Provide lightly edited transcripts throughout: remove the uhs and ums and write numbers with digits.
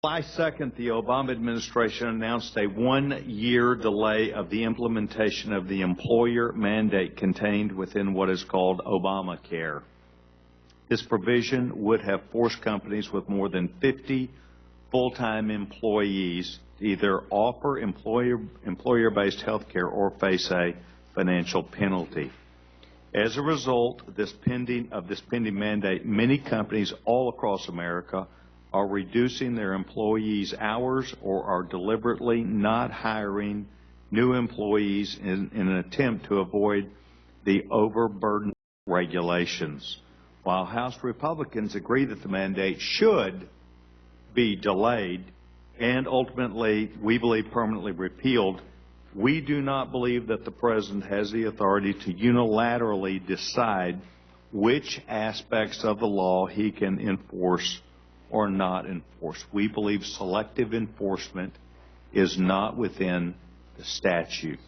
July 2nd, the Obama administration announced a one-year delay of the implementation of the employer mandate contained within what is called ObamaCare. This provision would have forced companies with more than 50 full-time employees to either offer employer-based health care or face a financial penalty. As a result of this pending mandate, many companies all across America are reducing their employees' hours or are deliberately not hiring new employees in an attempt to avoid the overburdened regulations. While House Republicans agree that the mandate should be delayed and ultimately, we believe, permanently repealed, we do not believe that the President has the authority to unilaterally decide which aspects of the law he can enforce or not enforce. We believe selective enforcement is not within the statute.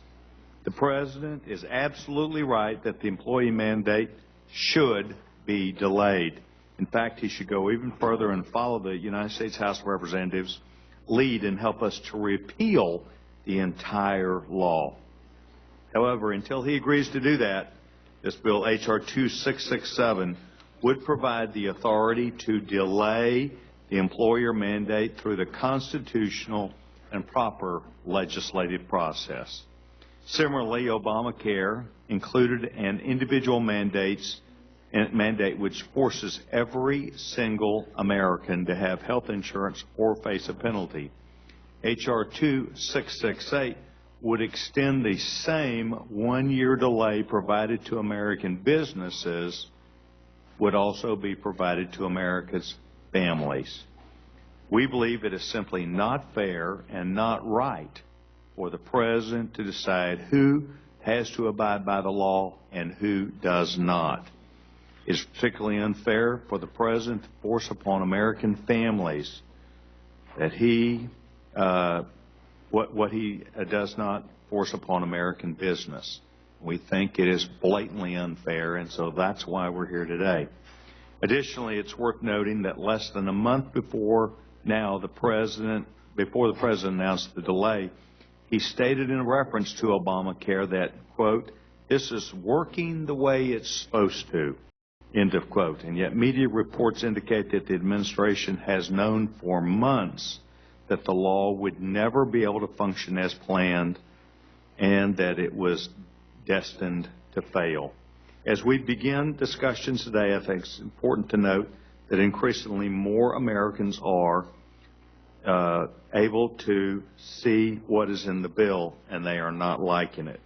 The President is absolutely right that the employee mandate should be delayed. In fact, he should go even further and follow the United States House of Representatives' lead and help us to repeal the entire law. However, until he agrees to do that, this bill, H.R. 2667, would provide the authority to delay the employer mandate through the constitutional and proper legislative process. Similarly, Obamacare included an individual mandate which forces every single American to have health insurance or face a penalty. H.R. 2668 would extend the same one-year delay provided to American businesses would also be provided to America's families. We believe it is simply not fair and not right for the President to decide who has to abide by the law and who does not. It's particularly unfair for the President to force upon American families that what he does not force upon American business. We think it is blatantly unfair, and so that's why we're here today. Additionally, it's worth noting that less than a month before the President announced the delay, he stated in reference to Obamacare that, quote, "This is working the way it's supposed to," end of quote. And yet media reports indicate that the administration has known for months that the law would never be able to function as planned and that it was destined to fail. As we begin discussions today, I think it's important to note that increasingly more Americans are able to see what is in the bill, and they are not liking it.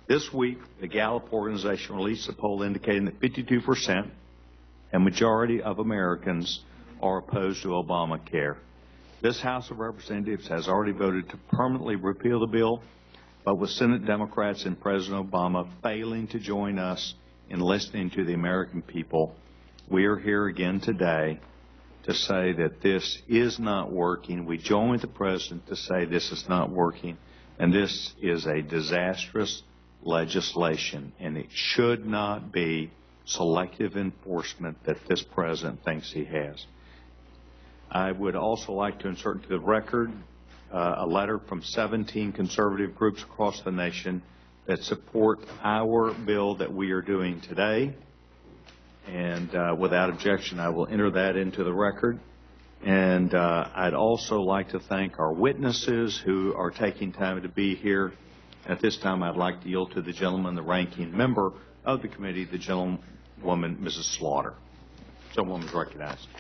This week, the Gallup organization released a poll indicating that 52%, a majority of Americans, are opposed to Obamacare. This House of Representatives has already voted to permanently repeal the bill, but with Senate Democrats and President Obama failing to join us in listening to the American people, we are here again today to say that this is not working. We join with the President to say this is not working, and this is a disastrous legislation, and it should not be selective enforcement that this President thinks he has. I would also like to insert into the record a letter from 17 conservative groups across the nation that support our bill that we are doing today. And without objection, I will enter that into the record. And I'd also like to thank our witnesses who are taking time to be here. At this time, I'd like to yield to the gentleman, the ranking member of the committee, the gentlewoman, Mrs. Slaughter. Gentlewoman is recognized.